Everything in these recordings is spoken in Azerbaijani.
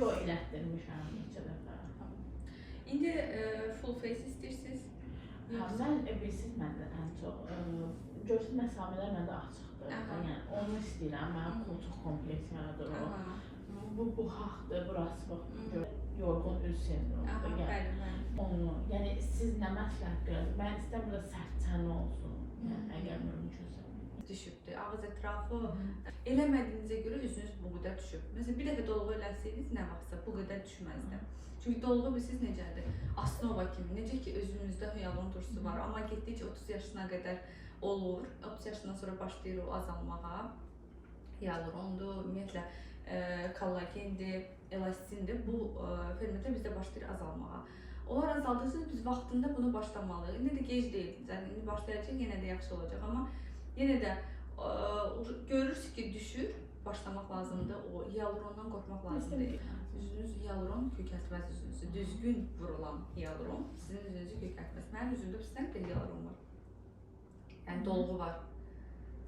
Yo, elətdirmişəm neçə dəfə. İndi full face istəyirsiniz? Mən bilirsiniz, məndə ən çox görsün məsamələr məndə açıqdır. Yəni onu istəyirəm, mənim koltuq kompleksimdir o. Bu haqdır, burası bax, yorğun üz sendromudur. Onu, yəni siz nə məsləhət görürsünüz? Mən istəyirəm burada sərt çən olsun, yəni əgər mümkünsə. Düşübdür, ağız ətrafı eləmədiyinizə görə üzünüz bu qədər düşüb. Məsələn, bir dəfə dolğu eləsəydiniz, nə vaxtsa bu qədər düşməzdi. Çünki dolğu bilirsiniz necədir? Asnova kimi, necə ki özünüzdə hyaluron turşusu var, amma getdikcə 30 yaşına qədər olur. 30 yaşından sonra başlayır o azalmağa. Hyalurondur, ümumiyyətlə kollagendir, elastindir. Bu fermentlər bizdə başlayır azalmağa. Onlar azaldırsa biz vaxtında bunu başlamalıyıq. İndi də gec deyil. Yəni indi başlayacaq, yenə də yaxşı olacaq, amma yenə də görürsünüz ki, düşür, başlamaq lazımdır. O hyalurondan qorxmaq lazımdır. Üzünüz hyaluron kökəltməz üzünüzü. Düzgün vurulan hyaluron sizin üzünüzü kökəltməz. Mənim üzümdə pisdən bir hyaluron var. Yəni dolğu var.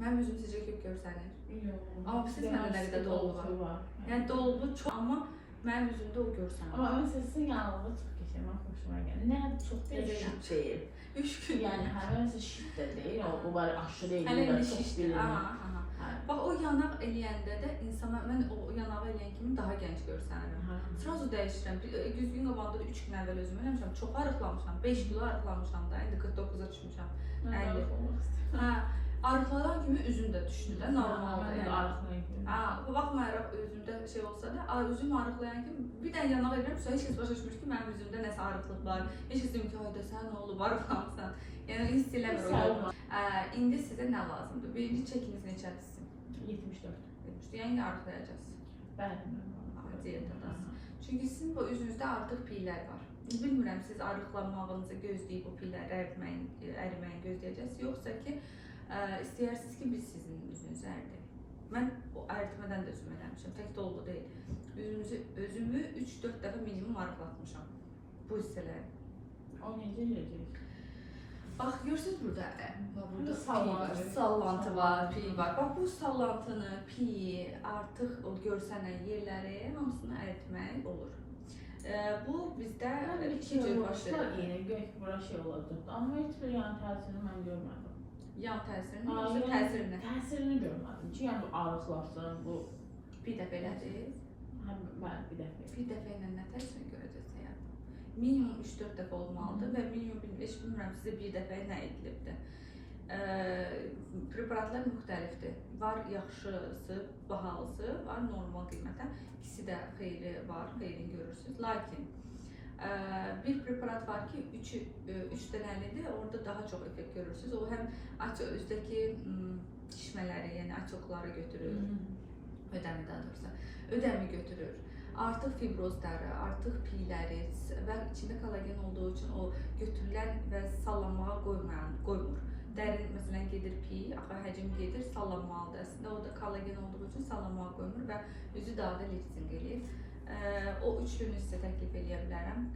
Mənim üzüm sizcə kök görsənir? Yox. Amma siz məndə nə qədər dolğu var. Yəni dolğu çox, amma mənim üzümdə o görsənir. Amma məsələn sizin yanılğı çox keçir, mən xoşuma gəlir. Nə çox deyil, deyil. 3 gün. Yəni həmin məsəl şit də deyil, o var aşırı Hələ eləyir, indi çox şişdir. bilinir. Bax o yanaq eləyəndə də insana, mən o yanağı eləyən kimi daha gənc görsənirəm. Sırası dəyişirəm. 100 gün qabağında da 3 gün əvvəl özümü eləmişəm. Çox arıqlamışam. 5 kilo arıqlamışam da. İndi 49-a düşmüşəm. Arıqladan kimi üzüm də düşdü də, normaldır. Mən də arıqlayan kimi. Baxmayaraq özümdə şey olsa da, üzüm arıqlayan kimi bir dənə yanaq edirəm, sonra heç kəs başa düşmür ki, mənim üzümdə nəsə arıqlıq var. Heç kəs deyim ki, hayda sən nə olub, arıqlamısan. Yəni hiss eləmir o yolu. İndi sizə nə lazımdır? Birinci çəkiniz neçədir sizin? 74. Yəni arıqlayacaqsınız. Bəli. Diyetadasınız. Çünki sizin bu üzünüzdə artıq piylər var. Bilmirəm, siz arıqlanmağınızı gözləyib o piyləri əriməyin gözləyəcəksiniz, yoxsa ki, istəyirsiniz ki, biz sizin üzünüzü əridək. Mən o əritmədən də özüm eləmişəm, tək dolğu deyil. Özümü 3-4 dəfə minimum arıqlatmışam bu hissələri. O necə eləyəcək? Bax, görürsünüz burada Sallantı var, piy var. Bax, bu sallantını, piyi, artıq o görsənən yerləri hamısını əritmək olur. Bu bizdə 2 cür baş verir. Yeni gök bura şey olacaq, amma heç bir yan təsirini mən görmədim. Yan təsirini, yoxsa təsirini? Təsirini görmədim. Çünki yəni bu arıqlasın, bu... Bir dəfə elədiniz? Bəli, bir dəfə. Bir dəfə ilə nə təsirini görəcəksiniz həyatda? Minimum 3-4 dəfə olmalıdır və minimum heç bilmirəm sizə bir dəfə nə edilibdir. Preparatlar müxtəlifdir. Var yaxşısı, bahalısı, var normal qiymətə. İkisi də xeyri var, xeyrini görürsünüz. Lakin bir preparat var ki, 3 dənəlidir, orada daha çox effekt görürsünüz. O həm üzdəki şişmələri, yəni açıqları götürür, ödəmi daha doğrusu, ödəmi götürür. Artıq fibrozları, artıq piyləri və içində kollagen olduğu üçün o götürülən və sallanmağa qoymur. Dərin məsələn gedir piy, axı həcm gedir, sallanmalıdır. Əslində o da kollagen olduğu üçün sallanmağa qoymur və üzü daha da lifting eləyir. O üçlünü sizə təklif edə bilərəm.